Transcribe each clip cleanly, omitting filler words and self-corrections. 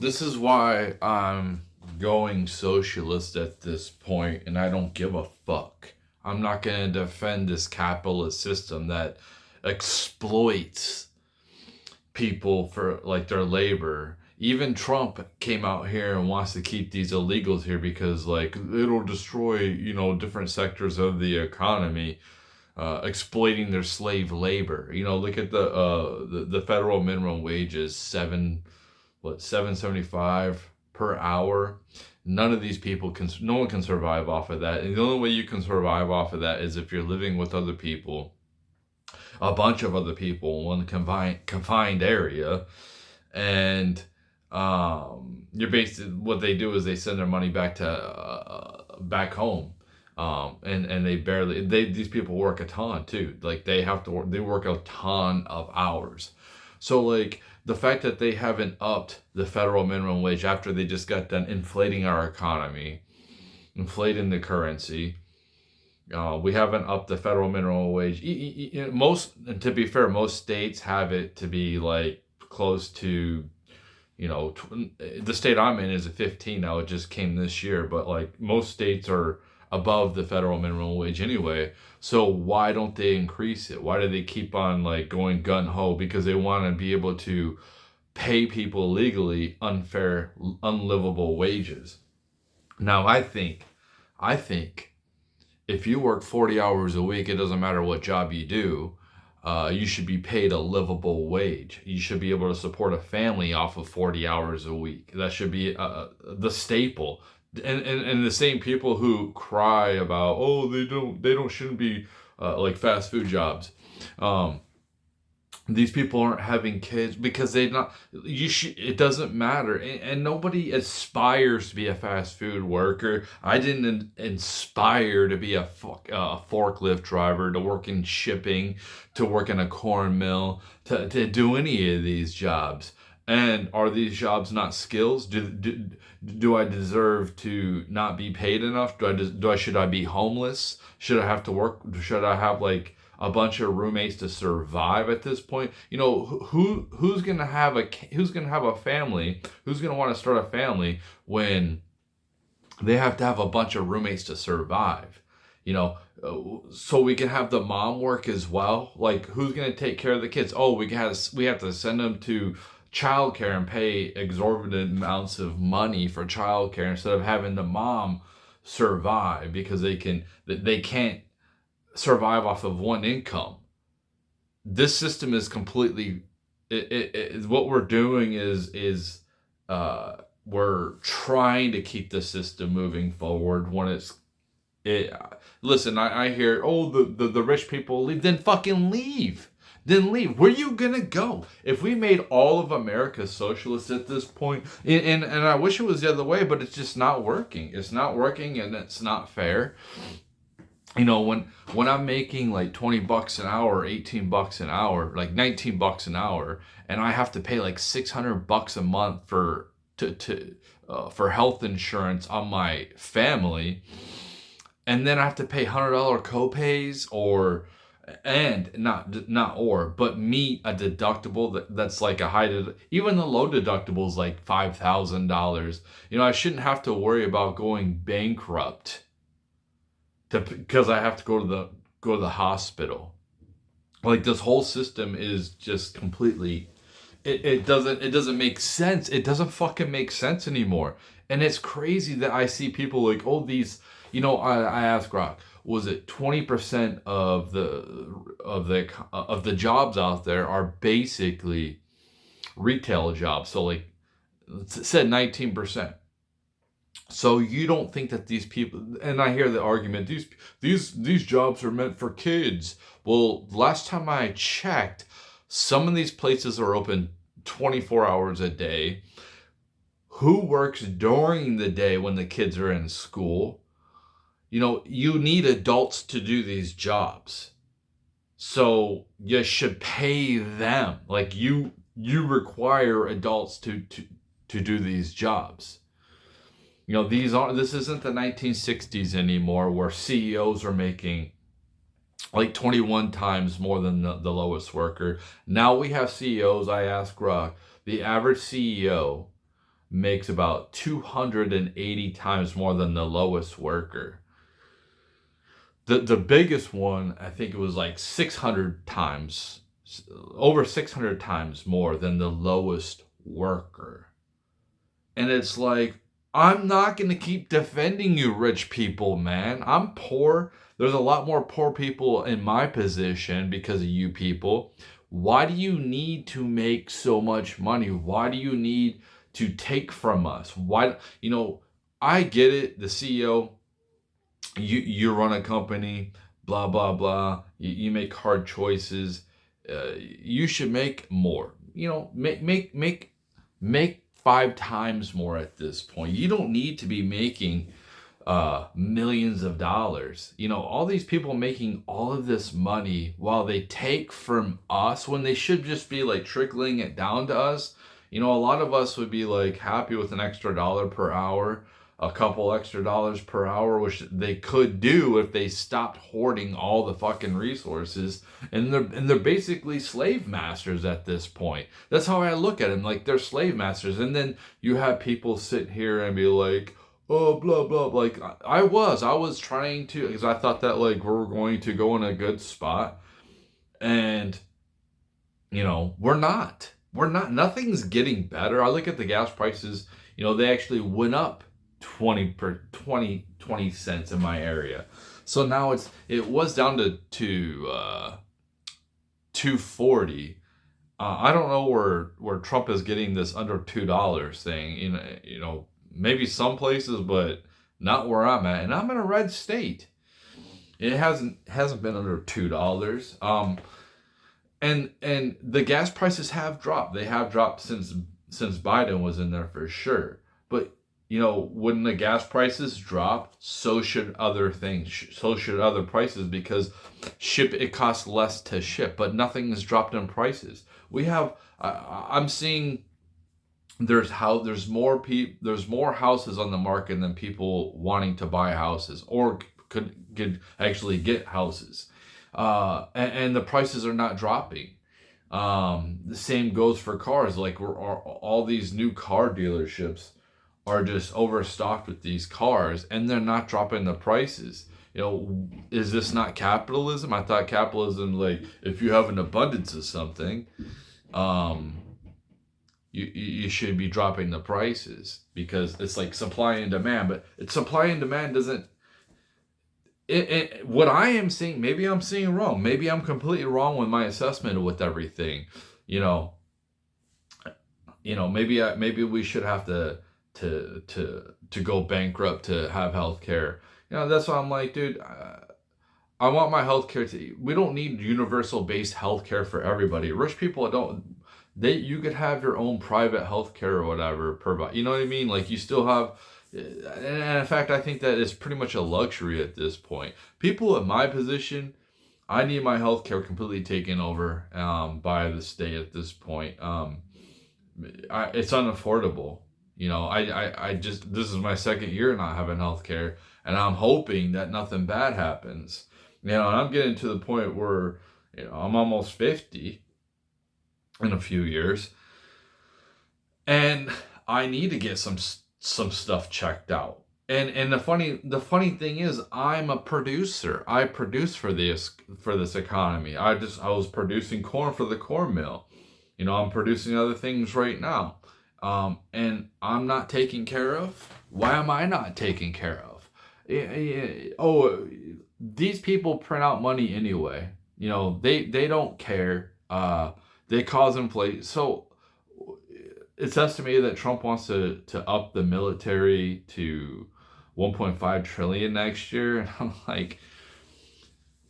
This is why I'm going socialist at this point, and I don't give a fuck. I'm not going to defend this capitalist system that exploits people for like their labor. Even Trump came out here and wants to keep these illegals here because like it'll destroy, different sectors of the economy, exploiting their slave labor. Look at the federal minimum wage is 7.75 per hour. None of these people no one can survive off of that. And the only way you can survive off of that is if you're living with other people, a bunch of other people in one confined area, and you're basically what they do is they send their money back to back home, and these people work a ton too. Like they work a ton of hours. So like the fact that they haven't upped the federal minimum wage after they just got done inflating our economy, inflating the currency. We haven't upped the federal minimum wage. To be fair, most states have it to be like close to, the state I'm in is at 15 now. It just came this year, but like most states are above the federal minimum wage anyway. So why don't they increase it? Why do they keep on like going gun ho? Because they want to be able to pay people legally unfair, unlivable wages. Now I think if you work 40 hours a week, it doesn't matter what job you do, you should be paid a livable wage. You should be able to support a family off of 40 hours a week. That should be the staple. And the same people who cry about, oh, shouldn't be like fast food jobs. These people aren't having kids because it doesn't matter. And nobody aspires to be a fast food worker. I didn't inspire to be a forklift driver, to work in shipping, to work in a corn mill, to do any of these jobs. And are these jobs not skills? Do I deserve to not be paid enough? Should I be homeless? Should I have to work? Should I have like a bunch of roommates to survive at this point? Who's gonna have a family? Who's gonna want to start a family when they have to have a bunch of roommates to survive? So we can have the mom work as well. Like, who's gonna take care of the kids? Oh, we have to send them to childcare and pay exorbitant amounts of money for childcare instead of having the mom survive because they can't survive off of one income. This system is completely what we're doing is we're trying to keep the system moving forward when listen, I hear, oh, the rich people leave. Then fucking leave. Then leave. Where you gonna go? If we made all of America socialist at this point, and I wish it was the other way, but it's just not working. It's not working, and it's not fair. When I'm making like $20 an hour, $18 an hour, like $19 an hour, and I have to pay like $600 a month for health insurance on my family, and then I have to pay $100 copays but meet a deductible that's like a even the low deductible is like $5,000. I shouldn't have to worry about going bankrupt because I have to go to the hospital. Like, this whole system is just completely, it doesn't make sense. It doesn't fucking make sense anymore. And it's crazy that I see people like, oh, these, I asked Rock, was it 20% of the jobs out there are basically retail jobs? So like, it said 19%. So you don't think that these people, and I hear the argument, these jobs are meant for kids. Well, last time I checked, some of these places are open 24 hours a day. Who works during the day when the kids are in school? You need adults to do these jobs. So you should pay them. Like, you require adults to do these jobs. This isn't the 1960s anymore where CEOs are making like 21 times more than the lowest worker. Now we have CEOs. I ask Rock, the average CEO makes about 280 times more than the lowest worker. The biggest one, I think it was like 600 times, over 600 times more than the lowest worker. And it's like, I'm not going to keep defending you, rich people, man. I'm poor. There's a lot more poor people in my position because of you people. Why do you need to make so much money? Why do you need to take from us? Why, I get it. The CEO, you run a company, blah, blah, blah. You make hard choices. You should make more. Make 5 times more at this point. You don't need to be making millions of dollars. All these people making all of this money while they take from us when they should just be like trickling it down to us. A lot of us would be like happy with an extra dollar per hour, a couple extra dollars per hour, which they could do if they stopped hoarding all the fucking resources. And they're basically slave masters at this point. That's how I look at them. Like, they're slave masters. And then you have people sit here and be like, oh, blah, blah. Like, I was trying to, because I thought that, like, we're going to go in a good spot. And, we're not. Nothing's getting better. I look at the gas prices, they actually went up 20 cents in my area. So now it was down to 240. I don't know where Trump is getting this under $2 thing. Maybe some places, but not where I'm at. And I'm in a red state. It hasn't been under $2. And the gas prices have dropped. They have dropped since Biden was in there for sure. But when the gas prices drop, so should other things. So should other prices, because it costs less to ship, but nothing has dropped in prices. I'm seeing there's more houses on the market than people wanting to buy houses or could actually get houses. And the prices are not dropping. The same goes for cars. Like, all these new car dealerships are just overstocked with these cars, and they're not dropping the prices. Is this not capitalism? I thought capitalism, like, if you have an abundance of something, you should be dropping the prices, because it's like supply and demand. But supply and demand doesn't. What I am seeing, maybe I'm seeing wrong. Maybe I'm completely wrong with my assessment with everything. Maybe we should have to go bankrupt to have healthcare. That's why I'm like, dude, I want my healthcare we don't need universal based healthcare for everybody. Rich people you could have your own private healthcare or whatever you know what I mean? Like, you still have, and in fact, I think that it's pretty much a luxury at this point. People in my position, I need my healthcare completely taken over by the state at this point. It's unaffordable. This is my second year not having health care, and I'm hoping that nothing bad happens. And I'm getting to the point where, I'm almost 50 in a few years, and I need to get some stuff checked out. And the funny thing is, I'm a producer. I produce for this economy. I was producing corn for the corn mill. I'm producing other things right now. And I'm not taken care of. Why am I not taken care of? Oh, these people print out money anyway. They don't care. They cause inflation. So it's estimated that Trump wants to up the military to 1.5 trillion next year. And I'm like,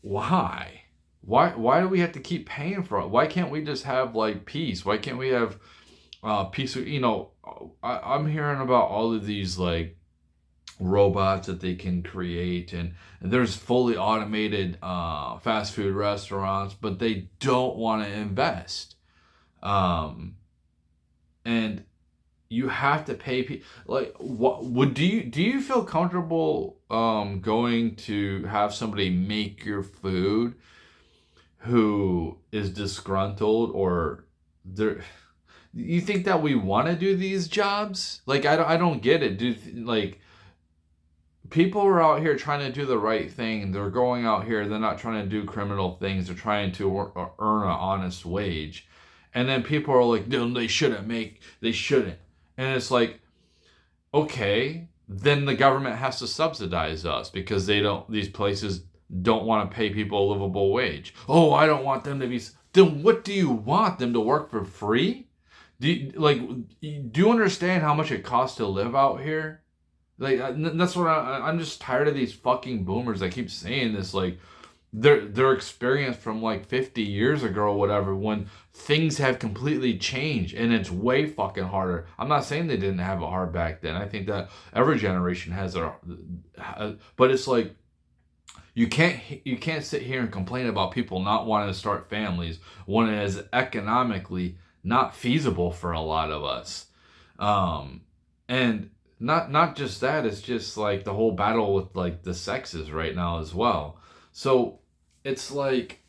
why? Why do we have to keep paying for it? Why can't we just have, like, peace? Why can't we have peace? I'm hearing about all of these, like, robots that they can create, and there's fully automated fast food restaurants, but they don't want to invest. And you have to pay people. Like, do you feel comfortable going to have somebody make your food who is disgruntled, or they're You think that we want to do these jobs? Like, I don't get it, dude. Like, people are out here trying to do the right thing. They're going out here. They're not trying to do criminal things. They're trying to earn an honest wage. And then people are like, no, they shouldn't. And it's like, okay, then the government has to subsidize us because these places don't want to pay people a livable wage. Oh, I don't want them to be, then what do you want them to work for free? Do you understand how much it costs to live out here? Like, that's what I'm just tired of these fucking boomers that keep saying this. Like, their experience from like 50 years ago or whatever, when things have completely changed and it's way fucking harder. I'm not saying they didn't have it hard back then. I think that every generation has it, but it's like, you can't sit here and complain about people not wanting to start families when it is economically not feasible for a lot of us. And not just that, it's just like the whole battle with like the sexes right now as well. So it's like,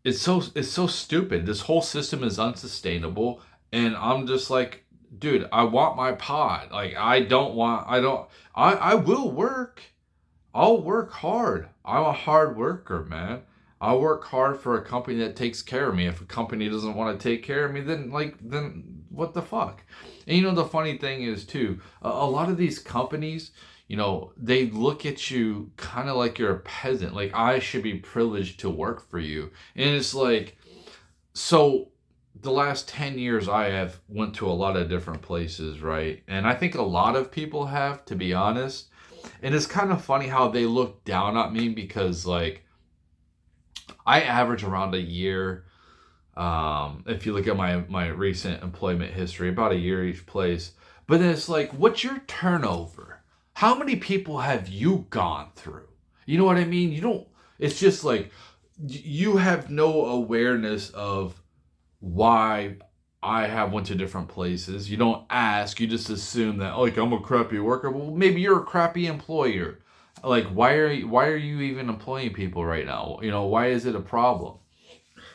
it's so stupid. This whole system is unsustainable, and I'm just like, dude, I want my pod. Like, I will work. I'll work hard. I'm a hard worker, man. I'll work hard for a company that takes care of me. If a company doesn't want to take care of me, then what the fuck? And you know, the funny thing is too, a lot of these companies, you know, they look at you kind of like you're a peasant. Like, I should be privileged to work for you. And it's like, so the last 10 years I have went to a lot of different places, right? And I think a lot of people have, to be honest. And it's kind of funny how they look down at me because, like, I average around a year. If you look at my recent employment history, about a year each place. But then it's like, what's your turnover? How many people have you gone through? You know what I mean? You don't, it's just like, you have no awareness of why I have went to different places. You don't ask, you just assume that, like, I'm a crappy worker. Well, maybe you're a crappy employer. Like, why are you even employing people right now? You know, why is it a problem?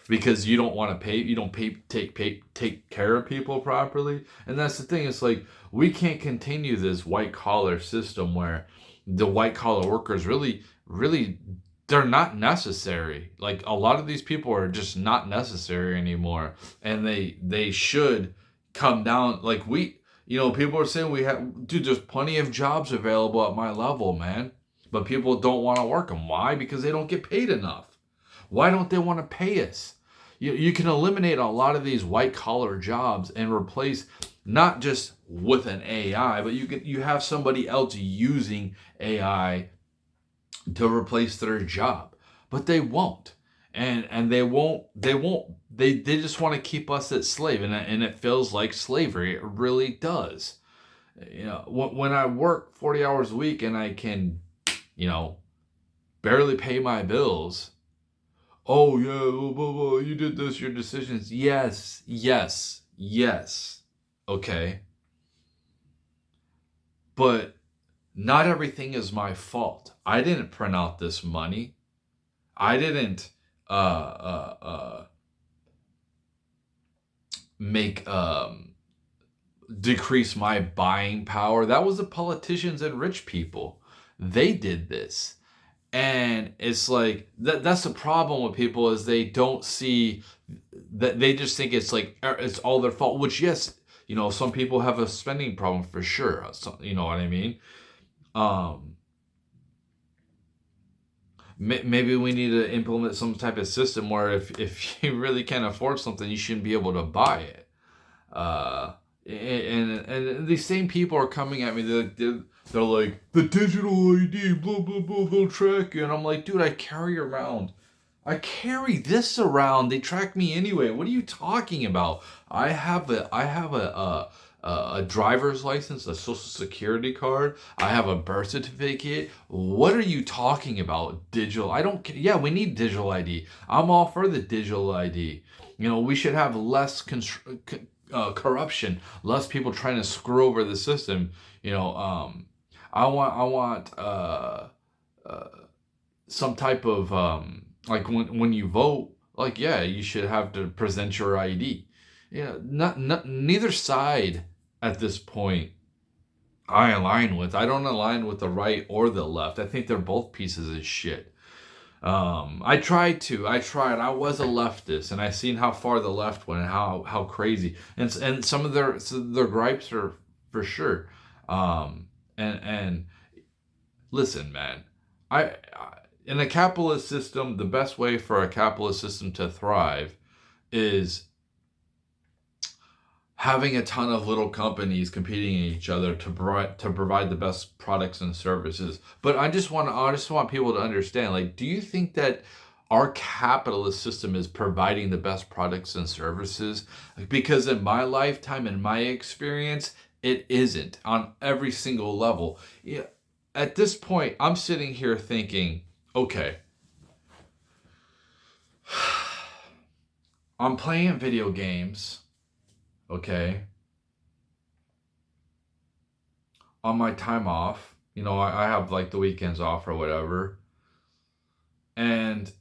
Because you don't want to pay, you don't take care of people properly. And that's the thing. It's like, we can't continue this white collar system where the white collar workers really they're not necessary. Like, a lot of these people are just not necessary anymore, and they should come down. Like, people are saying, dude, there's plenty of jobs available at my level, man, but people don't want to work them. Why? Because they don't get paid enough. Why don't they want to pay us? You can eliminate a lot of these white collar jobs and replace, not just with an AI, but you have somebody else using AI to replace their job. But they won't. And they just want to keep us as slave, and it feels like slavery. It really does. You know, when I work 40 hours a week and I can, barely pay my bills. Oh yeah, you did this, your decisions. Yes. Okay. But not everything is my fault. I didn't print out this money. I didn't make decrease my buying power. That was the politicians and rich people. They did this. And it's like, that's the problem with people, is they don't see that. They just think it's like, it's all their fault, which, yes, some people have a spending problem for sure. So, you know what I mean? Maybe we need to implement some type of system where if you really can't afford something, you shouldn't be able to buy it. And these same people are coming at me. They're like, the digital ID, blah, blah, blah, they'll track you. And I'm like, dude, I carry this around. They track me anyway. What are you talking about? I have a driver's license, a social security card. I have a birth certificate. What are you talking about? Digital? I don't care. Yeah, we need digital ID. I'm all for the digital ID. We should have less corruption, less people trying to screw over the system. I want some type of like when you vote, like, yeah, you should have to present your ID. Neither side at this point I align with. I don't align with the right or the left. I think they're both pieces of shit. I tried. I was a leftist, and I seen how far the left went and how crazy. And some of their gripes are for sure. And listen, man, in a capitalist system, the best way for a capitalist system to thrive is having a ton of little companies competing in each other to provide the best products and services. But I just want people to understand, like, do you think that our capitalist system is providing the best products and services? Because in my lifetime, in my experience, it isn't on every single level. Yeah, at this point, I'm sitting here thinking, okay, I'm playing video games, okay, on my time off. I have like the weekends off or whatever. And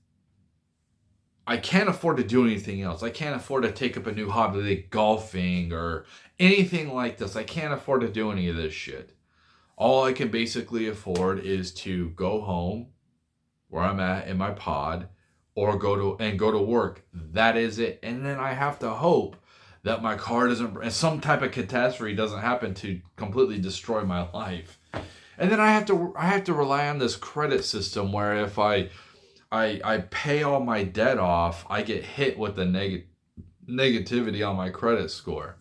I can't afford to do anything else. I can't afford to take up a new hobby like golfing or anything like this. I can't afford to do any of this shit. All I can basically afford is to go home where I'm at in my pod or go to work. That is it. And then I have to hope that my car doesn't, and some type of catastrophe doesn't happen to completely destroy my life. And then I have to rely on this credit system where if I pay all my debt off, I get hit with the negativity on my credit score.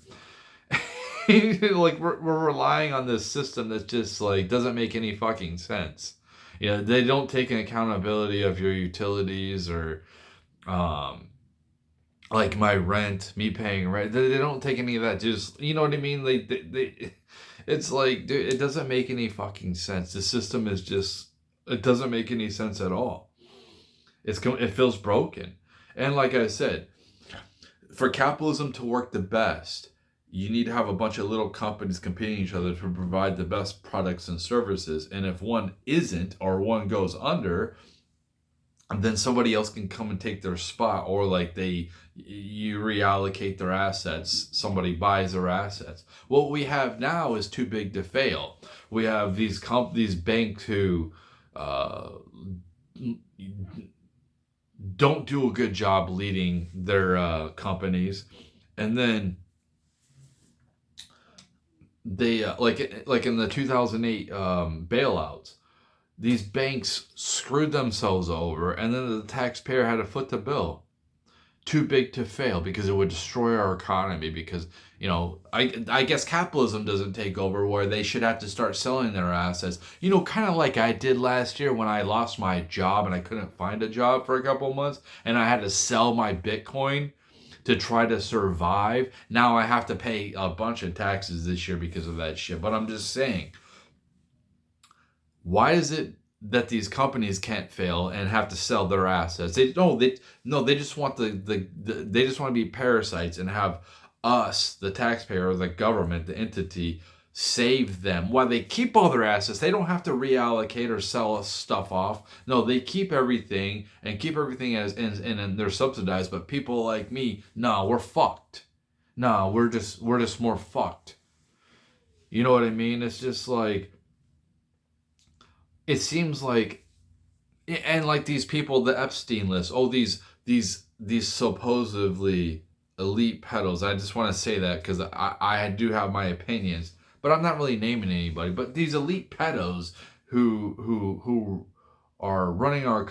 Like we're relying on this system that just like doesn't make any fucking sense. They don't take an accountability of your utilities or like my rent, me paying rent. They don't take any of that. Just, you know what I mean? They it's like, dude, it doesn't make any fucking sense. The system is just, it doesn't make any sense at all. It feels broken. And like I said, for capitalism to work the best, you need to have a bunch of little companies competing each other to provide the best products and services. And if one isn't, or one goes under, then somebody else can come and take their spot, or like you reallocate their assets. Somebody buys their assets. What we have now is too big to fail. We have these banks who don't do a good job leading their companies, and then they like in the 2008 bailouts, these banks screwed themselves over, and then the taxpayer had to foot the bill. Too big to fail because it would destroy our economy. Because I guess capitalism doesn't take over where they should have to start selling their assets. Kind of like I did last year when I lost my job and I couldn't find a job for a couple of months, and I had to sell my Bitcoin to try to survive. Now I have to pay a bunch of taxes this year because of that shit. But I'm just saying, why is it that these companies can't fail and have to sell their assets? They just want they just want to be parasites and have us, the taxpayer, or the government, the entity, save them. While they keep all their assets, they don't have to reallocate or sell stuff off. No, they keep everything as and they're subsidized. But people like me, no, we're fucked. No, we're just more fucked. You know what I mean? It's just like, it seems like, and like these people, the Epstein list, these supposedly elite pedos. I just want to say that because I do have my opinions, but I'm not really naming anybody. But these elite pedos who are running our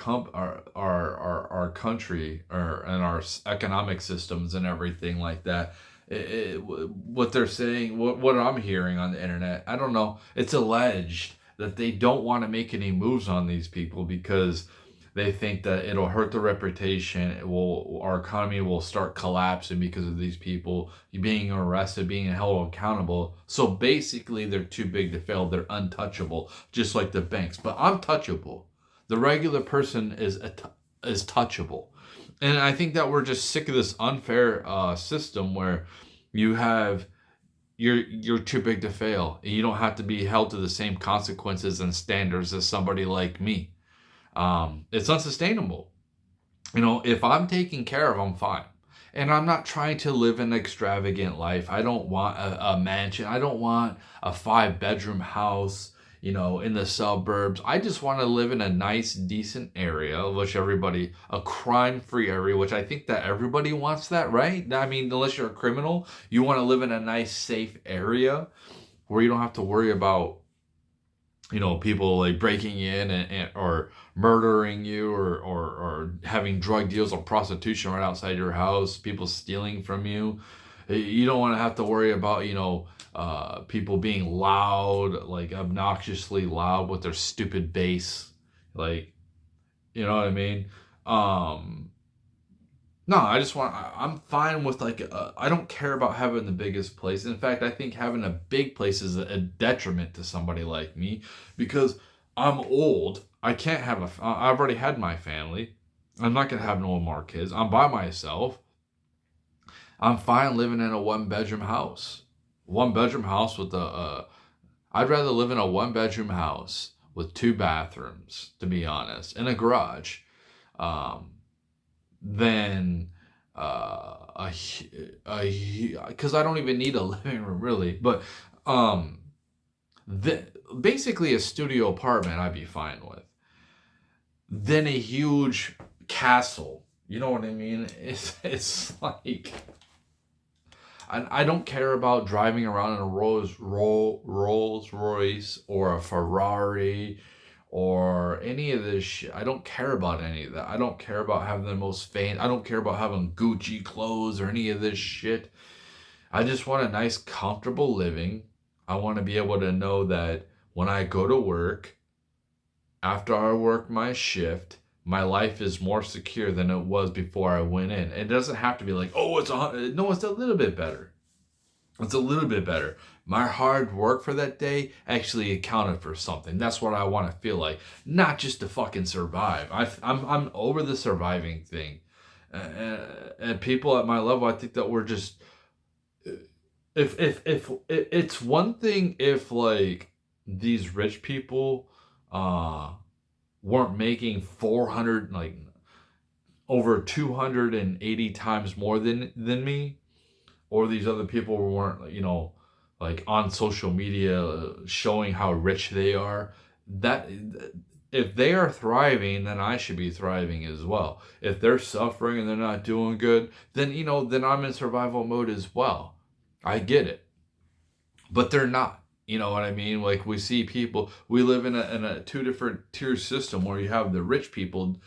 country and our economic systems and everything like that. What they're saying, what I'm hearing on the internet, I don't know. It's alleged that they don't want to make any moves on these people because they think that it'll hurt their reputation. Our economy will start collapsing because of these people being arrested, being held accountable. So basically, they're too big to fail. They're untouchable, just like the banks. But I'm touchable. The regular person is touchable. And I think that we're just sick of this unfair system where you're too big to fail. You don't have to be held to the same consequences and standards as somebody like me. It's unsustainable. If I'm taken care of, I'm fine. And I'm not trying to live an extravagant life. I don't want a mansion. I don't want a 5 bedroom house, in the suburbs. I just want to live in a nice, decent area, a crime free area, which I think that everybody wants that, right? I mean, unless you're a criminal, you want to live in a nice, safe area where you don't have to worry about people like breaking in or murdering you or having drug deals or prostitution right outside your house, people stealing from you. You don't want to have to worry about, people being loud, like obnoxiously loud with their stupid bass. Like, you know what I mean? Um, no, I'm fine with I don't care about having the biggest place. In fact, I think having a big place is a detriment to somebody like me because I'm old. I can't have I've already had my family. I'm not going to have no more kids. I'm by myself. I'm fine living in a 1 bedroom house. 1 bedroom house with I'd rather live in a 1 bedroom house with 2 bathrooms, to be honest, and a garage. Um, than because I don't even need a living room really, but um, the, basically a studio apartment I'd be fine with. Then a huge castle. You know what I mean? It's like I don't care about driving around in a Rolls Royce or a Ferrari or any of this shit. I don't care about any of that. I don't care about having the most I don't care about having Gucci clothes or any of this shit. I just want a nice, comfortable living. I want to be able to know that when I go to work, after I work my shift, my life is more secure than it was before I went in. It doesn't have to be like, oh, no, it's a little bit better. It's a little bit better. My hard work for that day actually accounted for something. That's what I want to feel like, not just to fucking survive. I'm over the surviving thing, and people at my level, I think that we're just if it's one thing if like these rich people weren't making 400 like over 280 times more than me, or these other people weren't like on social media showing how rich they are. That if they are thriving, then I should be thriving as well. If they're suffering and they're not doing good, then I'm in survival mode as well. I get it, but they're not. You know what I mean? Like we see people, we live in a two different tier system where you have the rich people,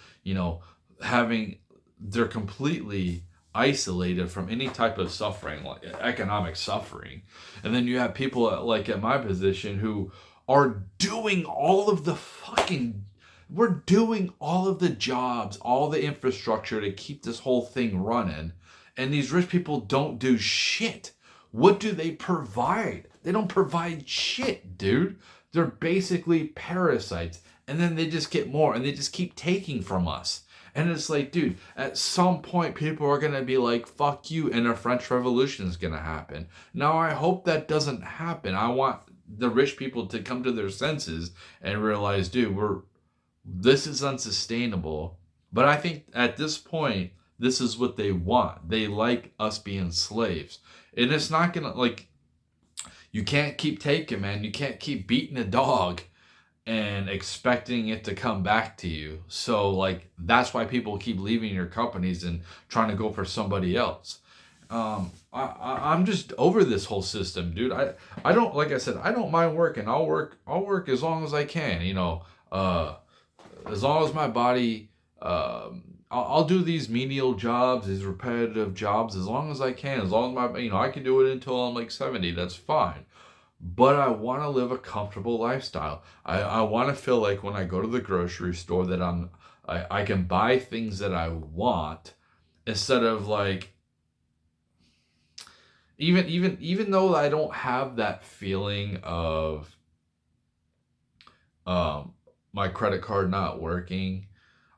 having they're completely isolated from any type of suffering, like economic suffering, and then you have people like at my position who are doing all of the fucking. We're doing all of the jobs, all the infrastructure to keep this whole thing running, and these rich people don't do shit. What do they provide? They don't provide shit, dude. They're basically parasites. And then they just get more and they just keep taking from us. And it's like, dude, at some point people are going to be like, fuck you, and a French Revolution is going to happen. Now, I hope that doesn't happen. I want the rich people to come to their senses and realize, dude, this is unsustainable. But I think at this point, this is what they want. They like us being slaves. And it's not going to, like, you can't keep taking, man. You can't keep beating a dog and expecting it to come back to you. So, like, that's why people keep leaving your companies and trying to go for somebody else. I'm just over this whole system, dude. I don't, like I said, I don't mind working. I'll work as long as I can, as long as my body, I'll do these menial jobs, these repetitive jobs, as long as I can. As long as I can do it until I'm like 70. That's fine. But I want to live a comfortable lifestyle. I want to feel like when I go to the grocery store that I can buy things that I want instead of like even though I don't have that feeling of my credit card not working.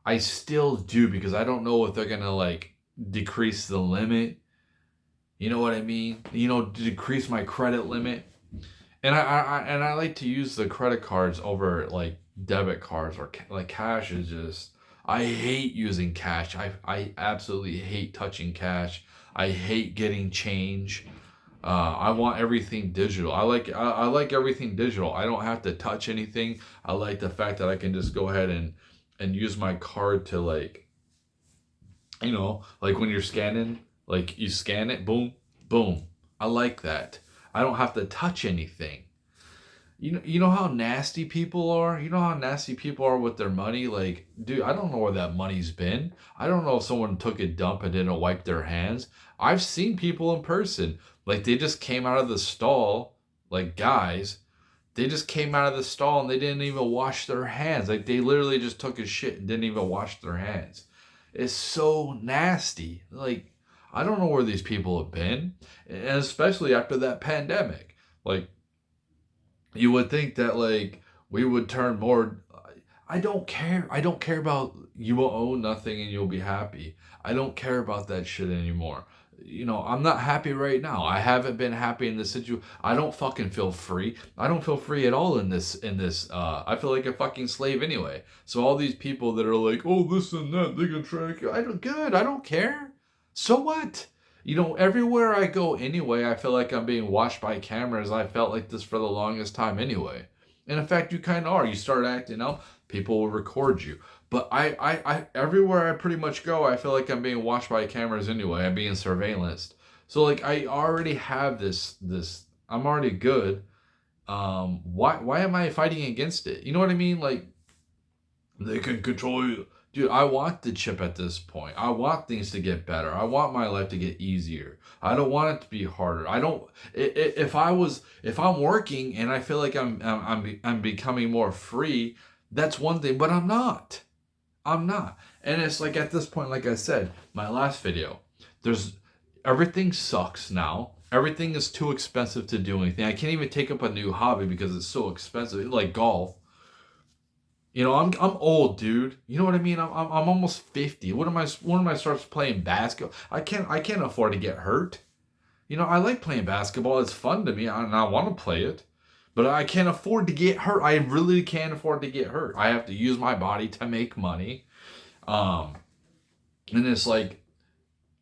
I still do because I don't know if they're gonna like decrease the limit. You know what I mean? Decrease my credit limit. And I like to use the credit cards over like debit cards or like cash is just. I hate using cash. I absolutely hate touching cash. I hate getting change. I want everything digital. I like everything digital. I don't have to touch anything. I like the fact that I can just go ahead and use my card to, like, like when you're scanning, like you scan it, boom, boom. I like that. I don't have to touch anything. You know how nasty people are? You know how nasty people are with their money? Like, dude, I don't know where that money's been. I don't know if someone took a dump and didn't wipe their hands. I've seen people in person. Like, they just came out of the stall, like guys. They just came out of the stall and they didn't even wash their hands. Like, they literally just took a shit and didn't even wash their hands. It's so nasty. Like, I don't know where these people have been. And especially after that pandemic. Like, you would think that, like, we would turn more. I don't care. I don't care about you will own nothing and you'll be happy. I don't care about that shit anymore. I'm not happy right now. I haven't been happy in this situation. I don't fucking feel free. I don't feel free at all in this. I feel like a fucking slave anyway. So all these people that are like, oh, this and that, they can track you. I don't care. So what? Everywhere I go anyway, I feel like I'm being watched by cameras. I felt like this for the longest time anyway. And in fact, you kind of are. You start acting out, people will record you. But everywhere I pretty much go, I feel like I'm being watched by cameras anyway. I'm being surveillanced. So, like, I already have this. I'm already good. Why am I fighting against it? You know what I mean? Like, they can control you. Dude, I want the chip at this point. I want things to get better. I want my life to get easier. I don't want it to be harder. I don't. If I'm working and I feel like I'm becoming more free, that's one thing. But I'm not. I'm not. And it's like, at this point, like I said, my last video, everything sucks now. Everything is too expensive to do anything. I can't even take up a new hobby because it's so expensive. Like golf. I'm old, dude. You know what I mean? I'm almost 50. When am I starts playing basketball? I can't afford to get hurt. I like playing basketball. It's fun to me, and I want to play it. But I can't afford to get hurt. I really can't afford to get hurt. I have to use my body to make money. And it's like,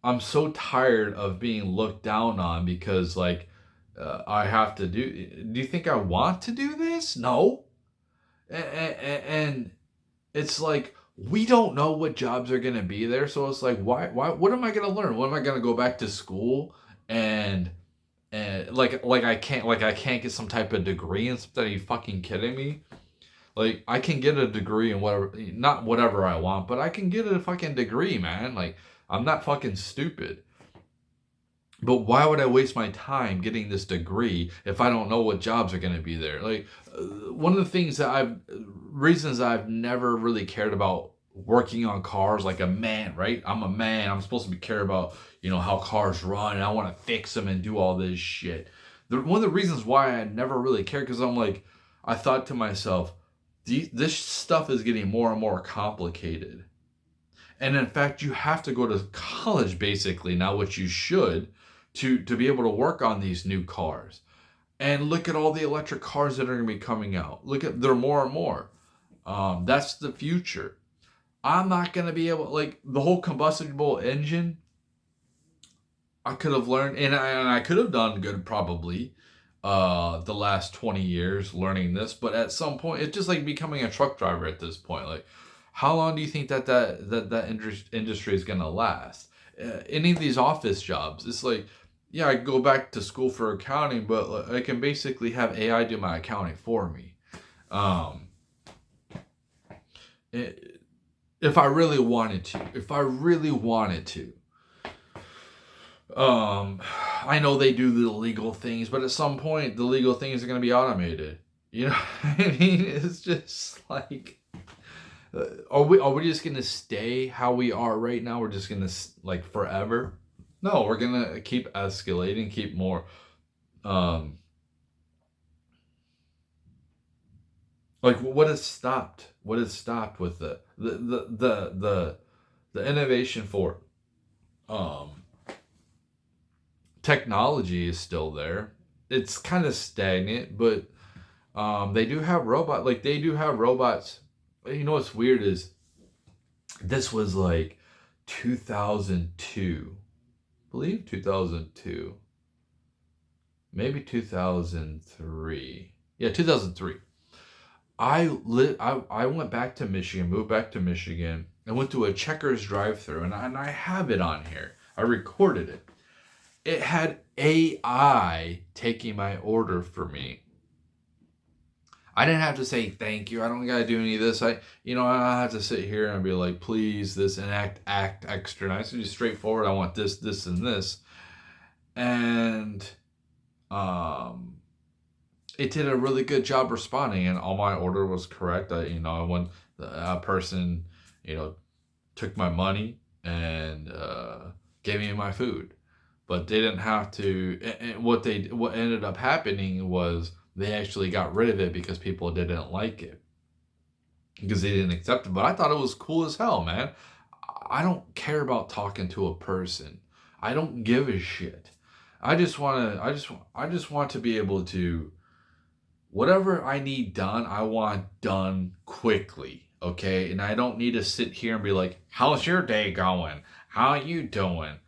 I'm so tired of being looked down on because, like, I have to do. Do you think I want to do this? No. And it's like, we don't know what jobs are going to be there. So it's like, what am I going to learn? What am I going to go back to school and I can't get some type of degree and something? Are you fucking kidding me? Like, I can get a degree in whatever, not whatever I want, but I can get a fucking degree, man. Like, I'm not fucking stupid. But why would I waste my time getting this degree if I don't know what jobs are going to be there? Like, one of the reasons I've never really cared about working on cars, like a man, right? I'm a man. I'm supposed to be care about, how cars run, and I want to fix them and do all this shit. One of the reasons why I never really cared, because I thought to myself, this stuff is getting more and more complicated. And in fact, you have to go to college basically now, which you should, to be able to work on these new cars. And look at all the electric cars that are going to be coming out. They're more and more. That's the future. I'm not going to be able, like, the whole combustible engine, I could have learned, and I could have done good probably the last 20 years learning this. But at some point, it's just like becoming a truck driver at this point. Like, how long do you think that industry is going to last? Any of these office jobs, it's like, yeah, I go back to school for accounting, but I can basically have AI do my accounting for me. If I really wanted to. I know they do the legal things, but at some point, the legal things are going to be automated. You know what I mean? It's just like, are we just going to stay how we are right now? We're just going to, like, forever? No, we're going to keep escalating, keep more, like, what has stopped? What has stopped with the innovation for, technology is still there. It's kind of stagnant, but, they do have robots. You know what's weird is, This was like 2002. I believe 2002. Maybe 2003. Yeah, 2003. I went back to Michigan, moved back to Michigan, and went to a Checkers drive-through, and I have it on here. I recorded it. It had AI taking my order for me. I didn't have to say thank you. I don't gotta do any of this. I don't have to sit here and be like, please, this, and act extra nice. It's just straightforward. I want this, this, and this, and um, it did a really good job responding, and all my order was correct. When a person, took my money and gave me my food, but they didn't have to. And what ended up happening was they actually got rid of it because people didn't like it, because they didn't accept it. But I thought it was cool as hell, man. I don't care about talking to a person. I don't give a shit. I just want to be able to, whatever I need done, I want done quickly, okay? And I don't need to sit here and be like, how's your day going? How are you doing?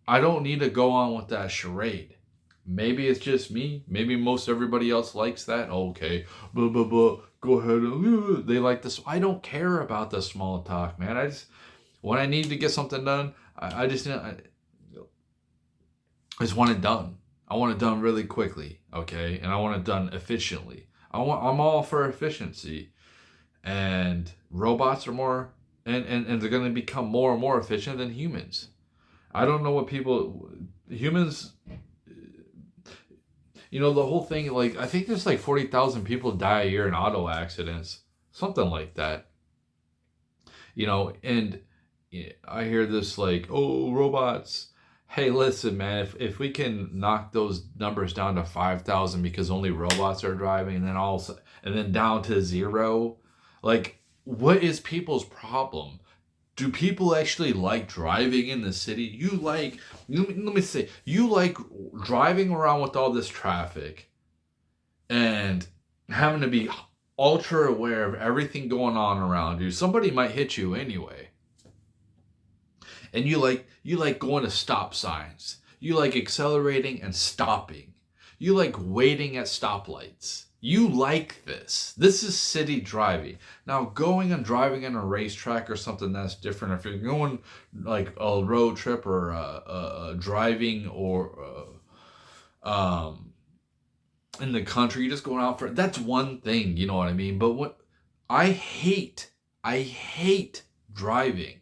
I don't need to go on with that charade. Maybe it's just me. Maybe most everybody else likes that. Okay, blah, blah, blah. Go ahead. They like this. I don't care about the small talk, man. When I need to get something done, I just want it done. I want it done really quickly, okay? And I want it done efficiently. I'm all for efficiency. And robots are more, and they're going to become more and more efficient than humans. I don't know what humans, the whole thing, like, I think there's like 40,000 people die a year in auto accidents. Something like that. And I hear this like, oh, robots. Hey, listen, man, if we can knock those numbers down to 5,000 because only robots are driving, and then down to zero, like, what is people's problem? Do people actually like driving in the city? Let me say, you like driving around with all this traffic and having to be ultra aware of everything going on around you. Somebody might hit you anyway. And you like going to stop signs. You like accelerating and stopping. You like waiting at stoplights. You like this. This is city driving. Now, going and driving in a racetrack or something, that's different. If you're going like a road trip or driving or in the country, you're just going out that's one thing. You know what I mean? But I hate driving.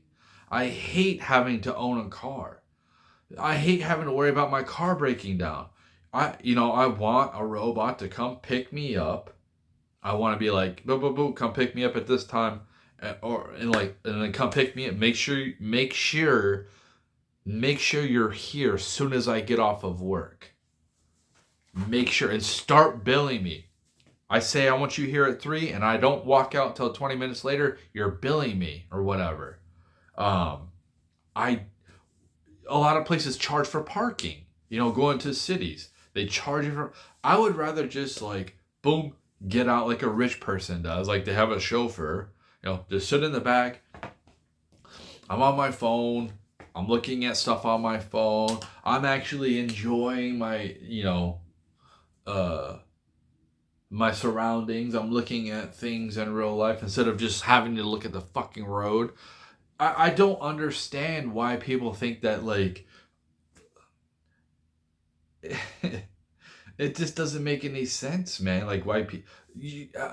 I hate having to own a car. I hate having to worry about my car breaking down. I want a robot to come pick me up. I want to be like, boo, boo, boo, come pick me up at this time, and then come pick me up. Make sure you're here as soon as I get off of work. Make sure, and start billing me. I say I want you here at 3, and I don't walk out until 20 minutes later. You're billing me or whatever. A lot of places charge for parking. Going to cities, they charge you for. I would rather just like, boom, get out like a rich person does. Like, they have a chauffeur. Just sit in the back. I'm on my phone. I'm looking at stuff on my phone. I'm actually enjoying my, my surroundings. I'm looking at things in real life instead of just having to look at the fucking road. I don't understand why people think that, like, it just doesn't make any sense, man. Like, why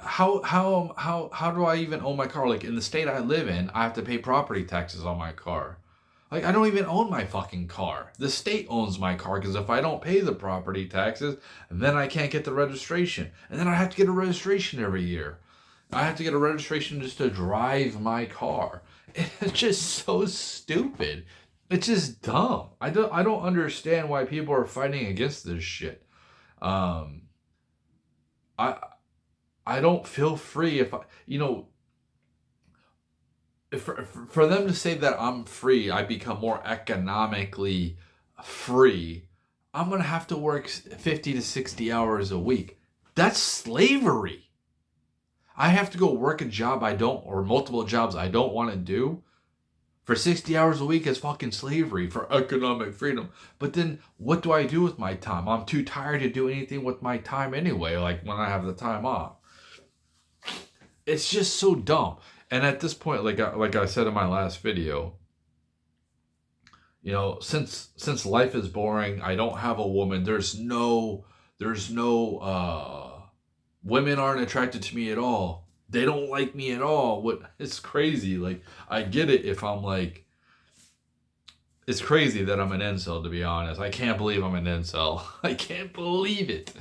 how do I even own my car? Like, in the state I live in, I have to pay property taxes on my car. Like, I don't even own my fucking car. The state owns my car, because if I don't pay the property taxes, then I can't get the registration. And then I have to get a registration every year. I have to get a registration just to drive my car. It's just so stupid. It's just dumb. I don't understand why people are fighting against this shit. I don't feel free if for them to say that I'm free, I become more economically free. I'm going to have to work 50 to 60 hours a week. That's slavery. I have to go work a job or multiple jobs I don't want to do For 60 hours a week is fucking slavery for economic freedom. But then what do I do with my time? I'm too tired to do anything with my time anyway, like when I have the time off. It's just so dumb. And at this point, like I said in my last video, since life is boring, I don't have a woman. There's no women aren't attracted to me at all. They don't like me at all. It's crazy. Like, I get it if I'm like, it's crazy that I'm an incel, to be honest. I can't believe I'm an incel. I can't believe it.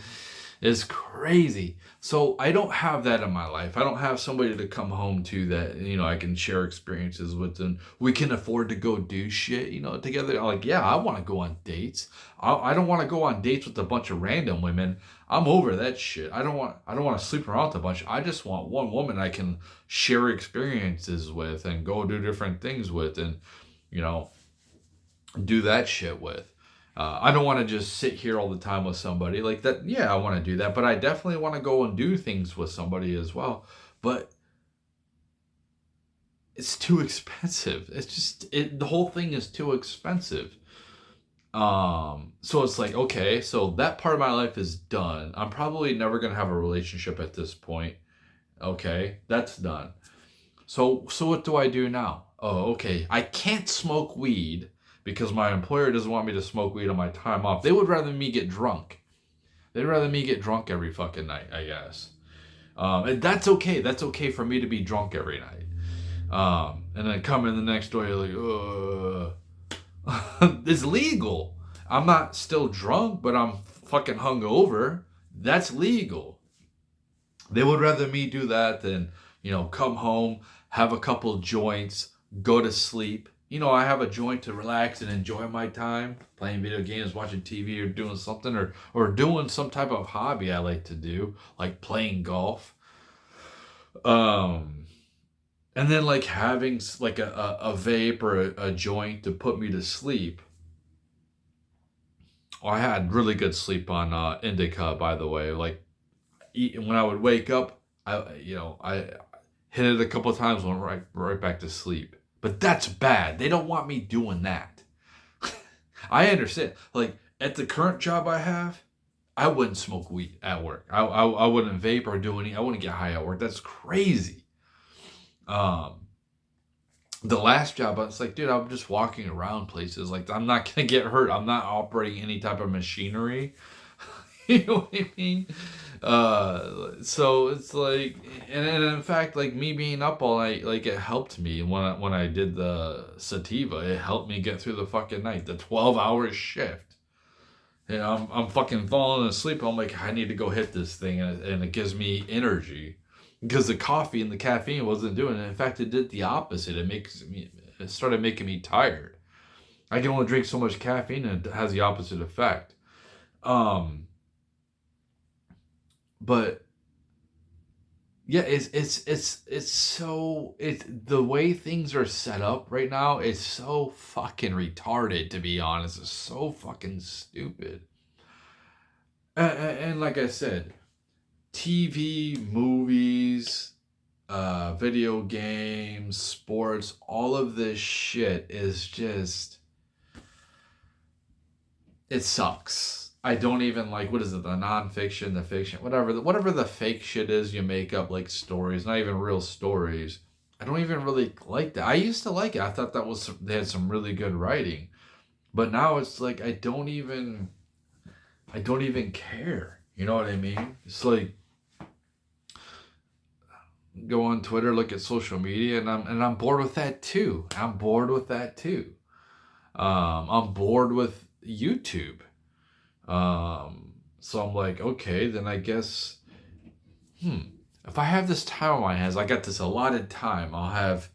It's crazy. So I don't have that in my life. I don't have somebody to come home to that, I can share experiences with, and we can afford to go do shit, together. Like, yeah, I want to go on dates. I don't want to go on dates with a bunch of random women. I'm over that shit. I don't want to sleep around with a bunch. I just want one woman I can share experiences with and go do different things with, and, do that shit with. I don't want to just sit here all the time with somebody like that. Yeah, I want to do that, but I definitely want to go and do things with somebody as well. But it's too expensive. The whole thing is too expensive. So it's like, okay, so that part of my life is done. I'm probably never going to have a relationship at this point. Okay, that's done. So what do I do now? Oh, okay. I can't smoke weed because my employer doesn't want me to smoke weed on my time off. They would rather me get drunk. They'd rather me get drunk every fucking night, I guess. And that's okay. That's okay for me to be drunk every night. And then come in the next door, you're like, it's legal. I'm not still drunk, but I'm fucking hungover. That's legal. They would rather me do that than, come home, have a couple joints, go to sleep. I have a joint to relax and enjoy my time, playing video games, watching TV, or doing something, or doing some type of hobby I like to do, like playing golf. And then like having like a vape or a joint to put me to sleep. Well, I had really good sleep on indica, by the way. Like, when I would wake up, I hit it a couple of times, went right back to sleep. But that's bad. They don't want me doing that. I understand. Like, at the current job I have, I wouldn't smoke weed at work. I wouldn't vape or do anything. I wouldn't get high at work. That's crazy. The last job, I was like, dude, I'm just walking around places. Like, I'm not going to get hurt. I'm not operating any type of machinery. You know what I mean? So it's like, and in fact, like, me being up all night, like, it helped me when I did the sativa. It helped me get through the fucking night, the 12-hour shift. I'm fucking falling asleep. I'm like, I need to go hit this thing, and it gives me energy, because the coffee and the caffeine wasn't doing it. In fact, it did the opposite. It started making me tired. I can only drink so much caffeine, and it has the opposite effect. But yeah, the way things are set up right now is so fucking retarded, to be honest. It's so fucking stupid. And like I said, TV, movies, video games, sports, all of this shit is just, it sucks. I don't even like, what is it, the nonfiction, the fiction, whatever the fake shit is you make up, like stories, not even real stories. I don't even really like that. I used to like it. I thought they had some really good writing. But now it's like, I don't even care. You know what I mean? It's like, go on Twitter, look at social media, and I'm bored with that too. I'm bored with YouTube. So I'm like, okay, then I guess, if I have this time on my hands, I got this allotted time, I'll have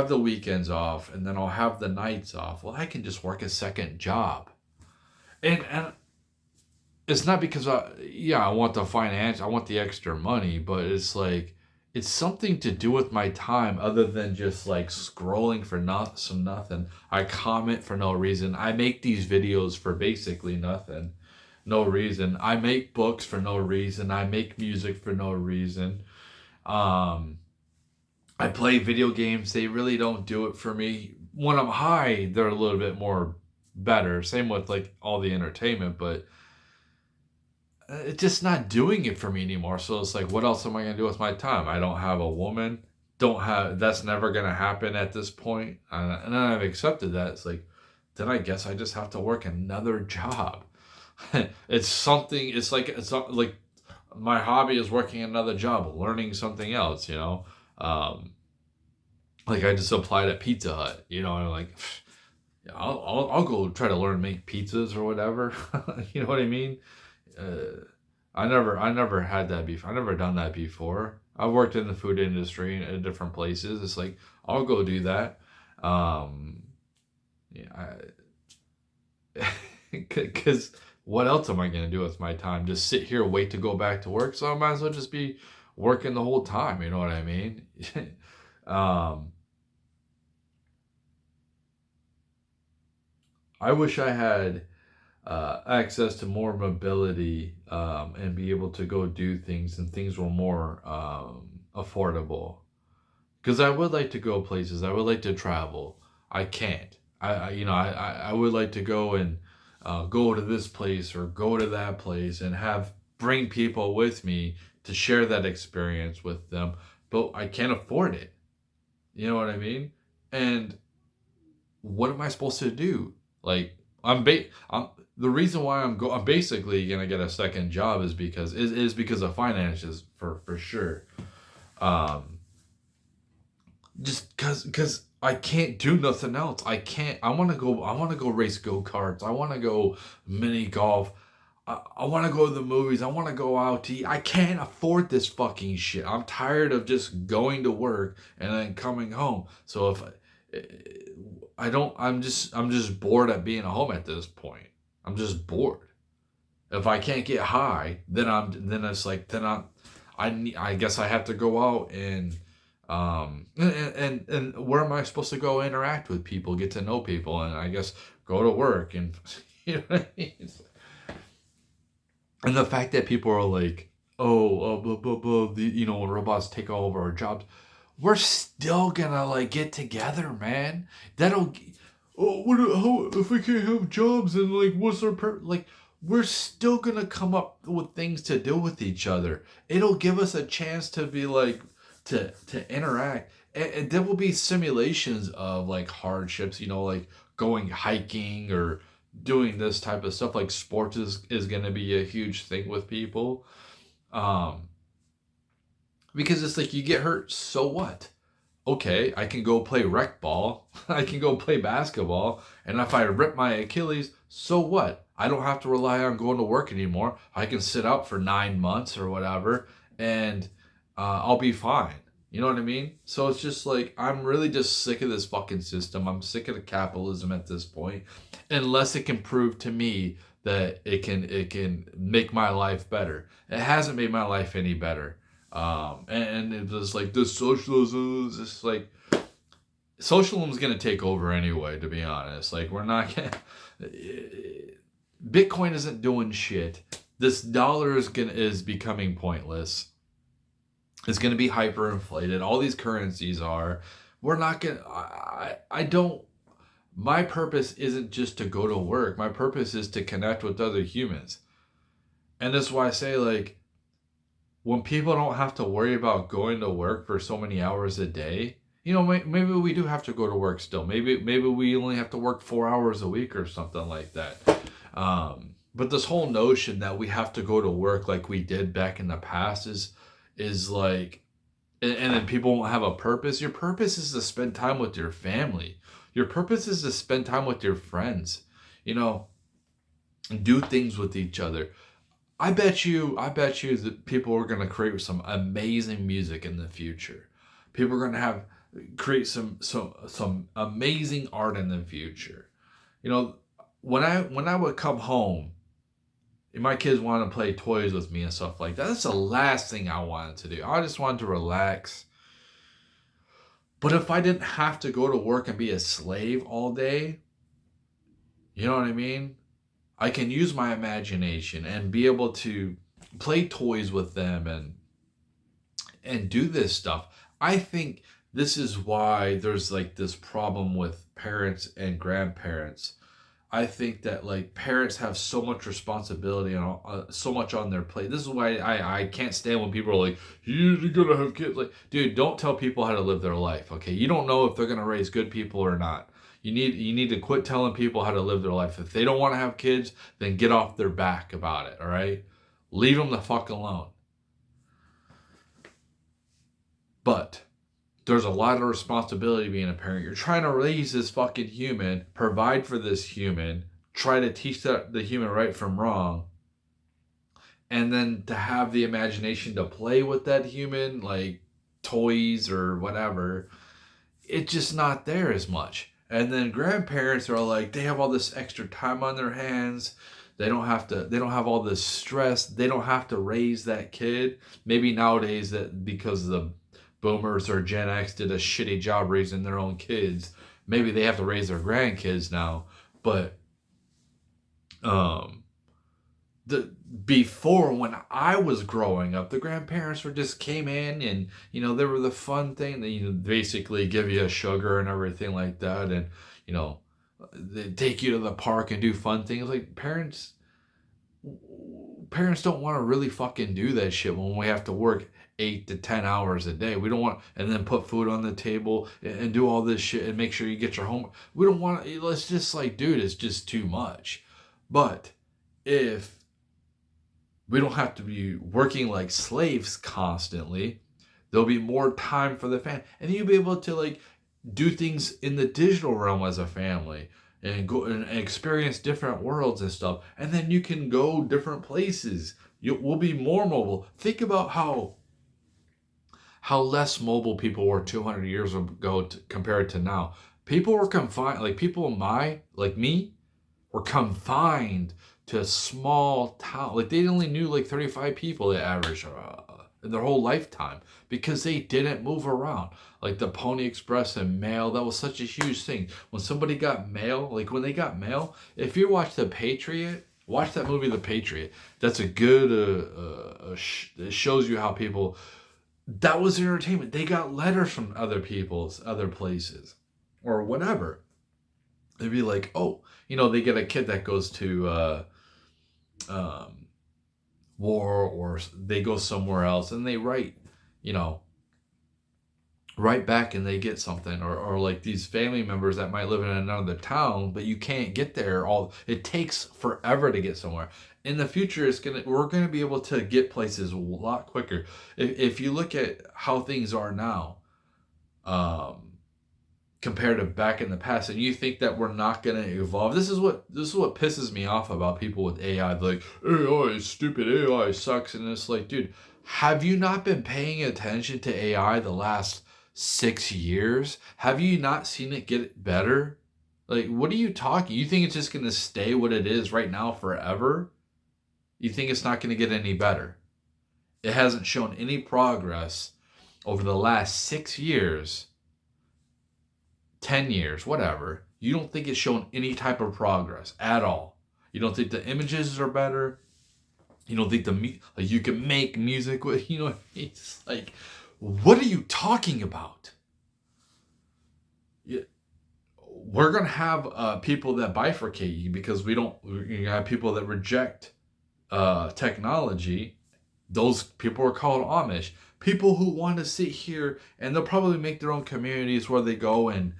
the weekends off, and then I'll have the nights off. Well, I can just work a second job. And it's not because I want I want the extra money, but it's like, it's something to do with my time other than just like scrolling for nothing. I comment for no reason. I make these videos for basically nothing. No reason. I make books for no reason. I make music for no reason. I I play video games. They really don't do it for me. When I'm high, they're a little bit more better. Same with like all the entertainment, but it's just not doing it for me anymore. So it's like, what else am I gonna do with my time? I don't have a woman. Don't have. That's never gonna happen at this point. And I've accepted that. It's like, then I guess I just have to work another job. It's something. It's not like my hobby is working another job, learning something else. Um, like I just applied at Pizza Hut. And like, yeah, I'll go try to learn to make pizzas or whatever. You know what I mean? I never had that before. I never done that before. I've worked in the food industry in different places. It's like I'll go do that. Um, yeah, because what else am I gonna do with my time? Just sit here, wait to go back to work. So I might as well just be working the whole time. You know what I mean? um, I wish I had access to more mobility, and be able to go do things, and things were more affordable. Because I would like to go places. I would like to travel. I can't. I would like to go and go to this place or go to that place and bring people with me to share that experience with them. But I can't afford it. You know what I mean? And what am I supposed to do? Like I'm the reason why I'm basically gonna get a second job is because of finances for sure. Um, just cause I can't do nothing else. I want to go race go-karts. I want to go mini golf. I want to go to the movies. I want to go out to eat. I can't afford this fucking shit. I'm tired of just going to work and then coming home. So if I don't, I'm just bored at being home at this point. I'm just bored. If I can't get high, then it's like I guess I have to go out and where am I supposed to go interact with people, get to know people, and I guess go to work and you know what I mean? And the fact that people are like, oh, blah, blah, blah, when robots take over our jobs, we're still gonna like get together, man. That'll, oh, how, if we can't have jobs and like, what's our like, we're still gonna come up with things to do with each other. It'll give us a chance to be like, to interact, and there will be simulations of like hardships, like going hiking or doing this type of stuff. Like sports is going to be a huge thing with people, um because it's like you get hurt, so what? Okay, I can go play rec ball. I can go play basketball, and if I rip my Achilles, so what? I don't have to rely on going to work anymore. I can sit out for 9 months or whatever, and I'll be fine. You know what I mean? So it's just like I'm really just sick of this fucking system. I'm sick of the capitalism at this point, unless it can prove to me that it can make my life better. It hasn't made my life any better. And it was like this socialism is just like socialism's gonna take over anyway. To be honest, like we're not gonna. Bitcoin isn't doing shit. This dollar is becoming pointless. It's going to be hyperinflated. All these currencies are. We're not going to. I don't. My purpose isn't just to go to work. My purpose is to connect with other humans. And that's why I say, like, when people don't have to worry about going to work for so many hours a day, maybe we do have to go to work still. Maybe we only have to work 4 hours a week or something like that. But this whole notion that we have to go to work like we did back in the past is like, and then people won't have a purpose. Your purpose is to spend time with your family. Your purpose is to spend time with your friends, do things with each other. I bet you that people are going to create some amazing music in the future. People are going to create some amazing art in the future. When I would come home, and my kids wanted to play toys with me and stuff like that. That's the last thing I wanted to do. I just wanted to relax. But if I didn't have to go to work and be a slave all day, you know what I mean? I can use my imagination and be able to play toys with them and do this stuff. I think this is why there's like this problem with parents and grandparents. I think that like parents have so much responsibility and so much on their plate. This is why I can't stand when people are like, you're gonna have kids. Like, dude, don't tell people how to live their life. Okay, you don't know if they're gonna raise good people or not. You need to quit telling people how to live their life. If they don't want to have kids, then get off their back about it. All right, leave them the fuck alone. But there's a lot of responsibility being a parent. You're trying to raise this fucking human, provide for this human, try to teach the human right from wrong, and then to have the imagination to play with that human, like toys or whatever, it's just not there as much. And then grandparents are like, they have all this extra time on their hands. They don't have all this stress. They don't have to raise that kid. Maybe nowadays that because the boomers or Gen X did a shitty job raising their own kids, maybe they have to raise their grandkids now. But the before, when I was growing up, the grandparents were just came in and they were the fun thing. They basically give you a sugar and everything like that, and they take you to the park and do fun things. Like parents don't want to really fucking do that shit when we have to work 8 to 10 hours a day. We don't want, and then put food on the table and do all this shit and make sure you get your homework. We don't want to. Let's just like, dude, it's just too much. But if we don't have to be working like slaves constantly, there'll be more time for the family, and you'll be able to like do things in the digital realm as a family and go and experience different worlds and stuff. And then you can go different places. We'll be more mobile. Think about how less mobile people were 200 years ago compared to now. People were confined, like people like me, were confined to a small town. Like they only knew like 35 people the average in their whole lifetime because they didn't move around. Like the Pony Express and mail, that was such a huge thing. When somebody got mail, like when they got mail, if you watch The Patriot, watch that movie The Patriot. That's a good, it shows you how people, that was entertainment. They got letters from other places or whatever. They'd be like, oh, they get a kid that goes to war, or they go somewhere else and they write back and they get something, or like these family members that might live in another town, but you can't get there. It takes forever to get somewhere. In the future, we're gonna be able to get places a lot quicker. If you look at how things are now, compared to back in the past, and you think that we're not going to evolve. This is what pisses me off about people with AI. They're like, AI is stupid, AI sucks. And it's like, dude, have you not been paying attention to AI the last 6 years? Have you not seen it get better? Like, what are you talking? You think it's just going to stay what it is right now forever? You think it's not going to get any better? It hasn't shown any progress over the last 6 years, 10 years, whatever. You don't think it's shown any type of progress at all. You don't think the images are better. You don't think like you can make music with, it's like, what are you talking about? We're going to have people that bifurcate you because you have people that reject technology. Those people are called Amish. People who want to sit here, and they'll probably make their own communities where they go and,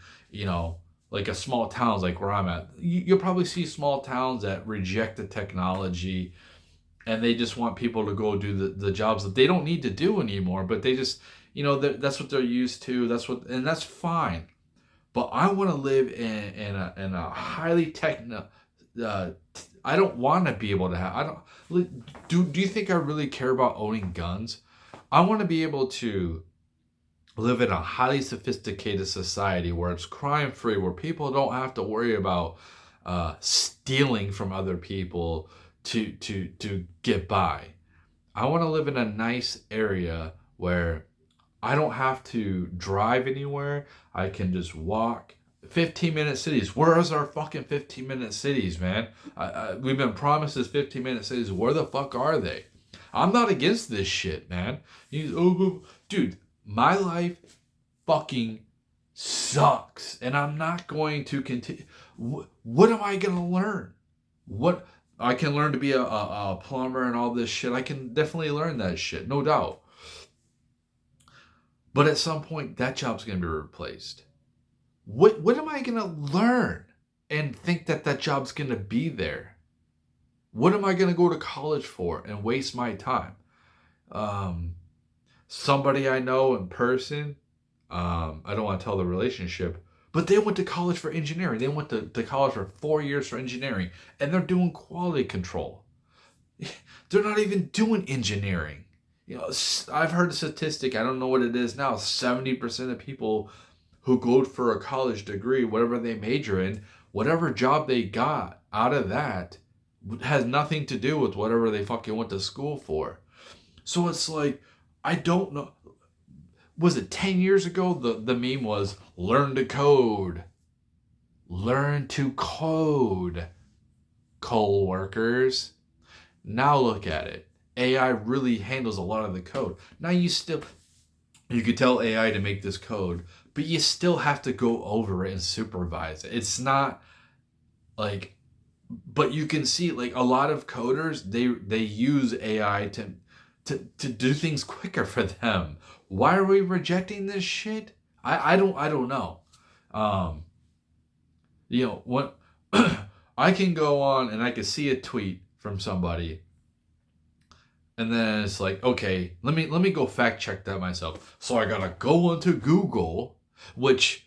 like a small towns like where I'm at. You'll probably see small towns that reject the technology and they just want people to go do the jobs that they don't need to do anymore, but they just, that's what they're used to. And that's fine. But I want to live in a highly I don't want to be able to have, do you think I really care about owning guns? I want to be able to live in a highly sophisticated society where it's crime free, where people don't have to worry about stealing from other people to get by. I want to live in a nice area where I don't have to drive anywhere. I can just walk. 15-minute cities. Where is our fucking 15-minute cities, man? We've been promised this 15-minute cities. Where the fuck are they? I'm not against this shit, man. Dude, my life fucking sucks. And I'm not going to continue. What am I going to learn? What I can learn to be a plumber and all this shit. I can definitely learn that shit, no doubt. But at some point, that job's going to be replaced. What am I going to learn and think that job's going to be there? What am I going to go to college for and waste my time? Somebody I know in person, I don't want to tell the relationship, but they went to college for engineering. They went to college for 4 years for engineering, and they're doing quality control. They're not even doing engineering. You know, I've heard a statistic, I don't know what it is now, 70% of people who go for a college degree, whatever they major in, whatever job they got out of that has nothing to do with whatever they fucking went to school for. So it's like, I don't know. Was it 10 years ago? The meme was, learn to code. Learn to code, co-workers. Now look at it. AI really handles a lot of the code. Now you could tell AI to make this code, but you still have to go over it and supervise it. It's not like, but you can see like a lot of coders, they use AI to do things quicker for them. Why are we rejecting this shit? I don't know. You know, what I can go on and I can see a tweet from somebody, and then it's like, okay, let me go fact check that myself. So I gotta go into Google, which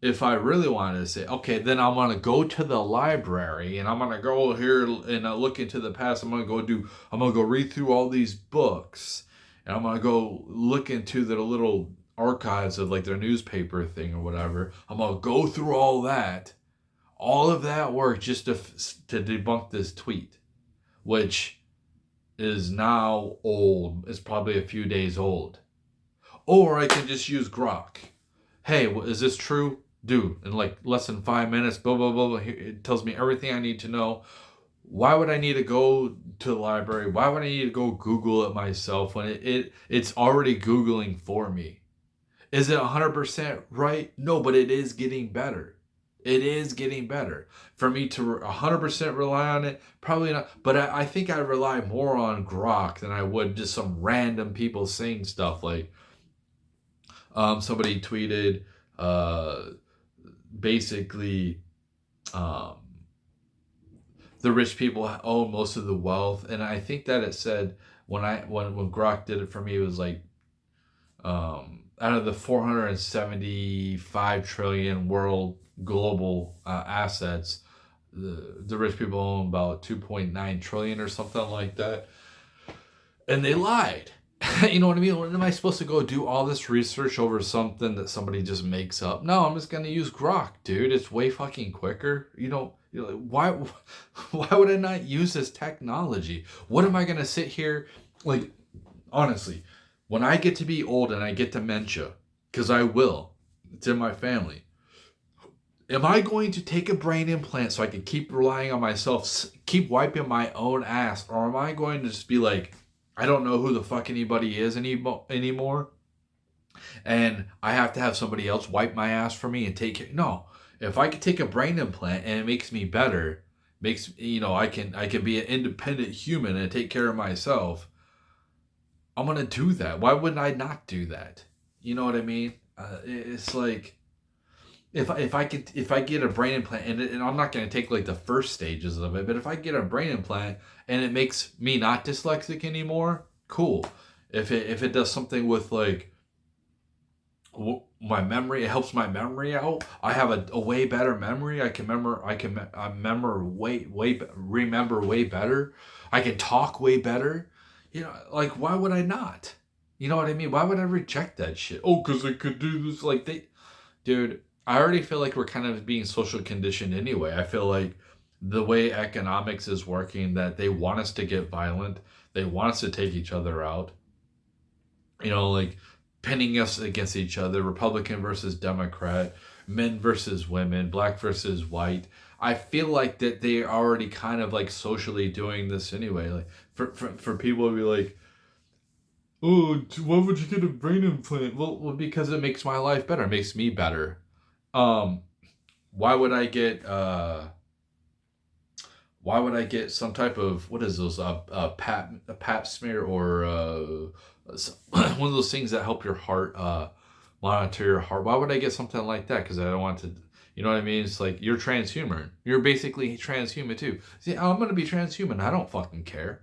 if I really wanted to say, okay, then I'm gonna go to the library and I'm gonna go here and look into the past. I'm gonna go read through all these books, and I'm gonna go look into the little archives of like their newspaper thing or whatever. I'm gonna go through all of that work just to debunk this tweet, which is now old. It's probably a few days old. Or I can just use Grok. Hey, is this true? Dude, in like less than 5 minutes, blah, blah, blah, blah. It tells me everything I need to know. Why would I need to go to the library? Why would I need to go Google it myself when it's already Googling for me? Is it 100% right? No, but it is getting better. It is getting better. For me to 100% rely on it, probably not. But I think I rely more on Grok than I would just some random people saying stuff like, somebody tweeted, basically, the rich people own most of the wealth, and I think that it said when Grok did it for me, it was like, out of the 475 trillion world global assets, the rich people own about 2.9 trillion or something like that, and they lied. You know what I mean? When am I supposed to go do all this research over something that somebody just makes up? No, I'm just gonna use Grok, dude. It's way fucking quicker. You know, why would I not use this technology? What am I gonna sit here, like, honestly, when I get to be old and I get dementia, because I will, it's in my family, am I going to take a brain implant so I can keep relying on myself, keep wiping my own ass, or am I going to just be like, I don't know who the fuck anybody is anymore, and I have to have somebody else wipe my ass for me and take care? No, if I could take a brain implant and it makes me better, I can be an independent human and take care of myself, I'm gonna do that. Why wouldn't I not do that? You know what I mean? It's like, if I get a brain implant, and I'm not gonna take like the first stages of it, but if I get a brain implant and it makes me not dyslexic anymore, cool. If it does something with like my memory, it helps my memory out. I have a way better memory. I can remember way better. I can talk way better. You know, like, why would I not? You know what I mean? Why would I reject that shit? Oh, because they could do this. Like, dude, I already feel like we're kind of being social conditioned anyway. I feel like the way economics is working, that they want us to get violent. They want us to take each other out. You know, like pinning us against each other, Republican versus Democrat, men versus women, black versus white. I feel like that they are already kind of like socially doing this anyway. Like for people to be like, oh, why would you get a brain implant? Well, because it makes my life better. It makes me better. Um, why would I get why would I get some type of what is those a pap smear or one of those things that help your heart monitor your heart? Why would I get something like that? Because I don't want to. You know what I mean? It's like you're transhuman. You're basically transhuman too. See, I'm gonna be transhuman. I don't fucking care.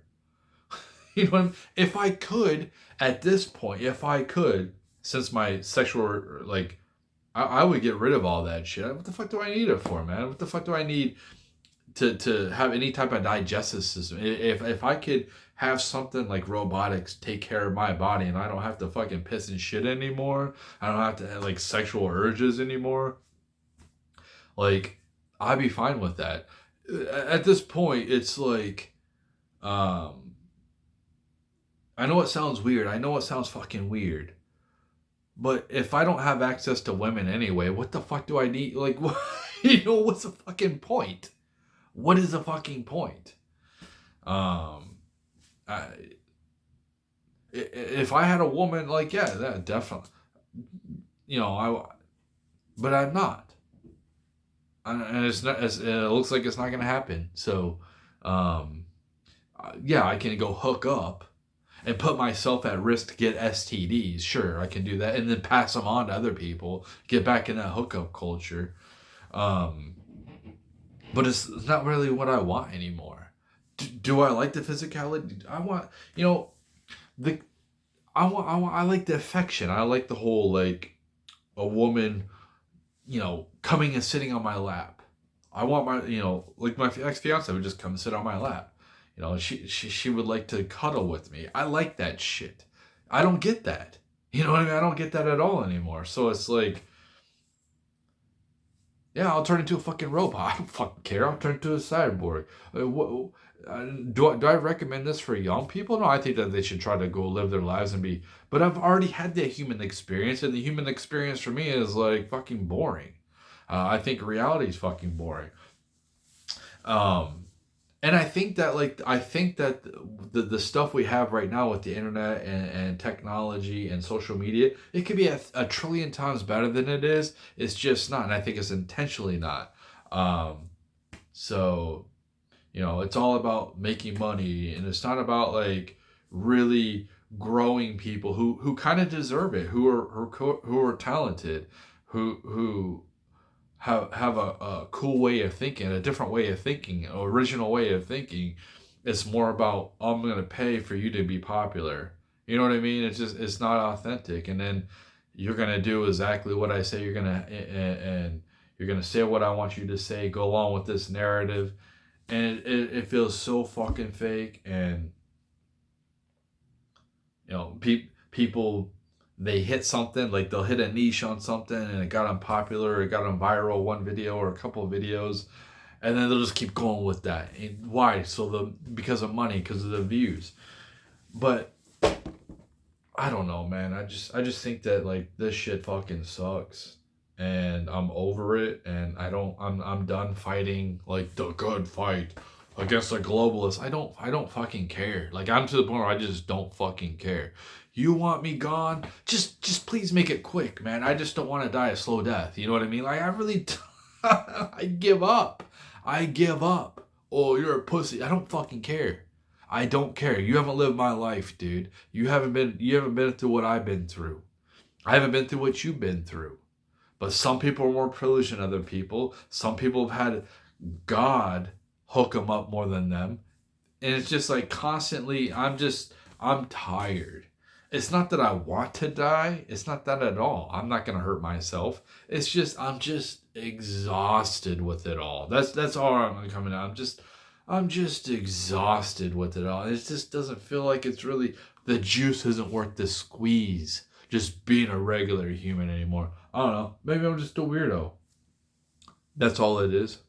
You know what I mean? If I could, at this point, if I could, since my sexual like, I would get rid of all that shit. What the fuck do I need it for, man? What the fuck do I need to have any type of digestive system? If I could have something like robotics take care of my body and I don't have to fucking piss and shit anymore, I don't have to have like sexual urges anymore, like I'd be fine with that. At this point, it's like, I know it sounds weird. I know it sounds fucking weird. But if I don't have access to women anyway, what the fuck do I need? Like, what, what's the fucking point? What is the fucking point? Um, I, if I had a woman, like, yeah, that definitely, but I'm not. And it's not, it looks like it's not going to happen. So, um, yeah, I can go hook up and put myself at risk to get STDs. Sure, I can do that, and then pass them on to other people. Get back in that hookup culture, um, but it's not really what I want anymore. Do I like the physicality? I want, the I like the affection. I like the whole like a woman, coming and sitting on my lap. I want my, like my ex fiance would just come and sit on my lap. She would like to cuddle with me. I like that shit. I don't get that. You know what I mean? I don't get that at all anymore. So it's like, yeah, I'll turn into a fucking robot. I don't fucking care. I'll turn into a cyborg. Do I recommend this for young people? No, I think that they should try to go live their lives and be. But I've already had that human experience, and the human experience for me is like fucking boring. I think reality is fucking boring. Um, and I think that the stuff we have right now with the internet and technology and social media, it could be a trillion times better than it is. It's just not, and I think it's intentionally not. So it's all about making money, and it's not about like really growing people who kind of deserve it, who are talented, who have a cool way of thinking, a different way of thinking, an original way of thinking. It's more about, I'm gonna pay for you to be popular. You know what I mean? It's not authentic, and then you're gonna do exactly what I say. And you're gonna say what I want you to say. Go along with this narrative, and it feels so fucking fake. And people, they hit something, like they'll hit a niche on something and it got them popular, it got them viral, one video or a couple of videos, and then they'll just keep going with that. And why? Because of money, because of the views. But I don't know, man. I just think that like this shit fucking sucks, and I'm over it, and I'm done fighting like the good fight against the globalists. I don't fucking care. Like, I'm to the point where I just don't fucking care. You want me gone? Just please make it quick, man. I just don't want to die a slow death. You know what I mean? Like, I really I give up. I give up. Oh, you're a pussy. I don't fucking care. I don't care. You haven't lived my life, dude. You haven't been through what I've been through. I haven't been through what you've been through. But some people are more privileged than other people. Some people have had God hook them up more than them. And it's just like constantly, I'm tired. It's not that I want to die. It's not that at all. I'm not going to hurt myself. It's just, I'm just exhausted with it all. That's all I'm coming out. I'm just exhausted with it all. It just doesn't feel like it's really, the juice isn't worth the squeeze. Just being a regular human anymore. I don't know. Maybe I'm just a weirdo. That's all it is.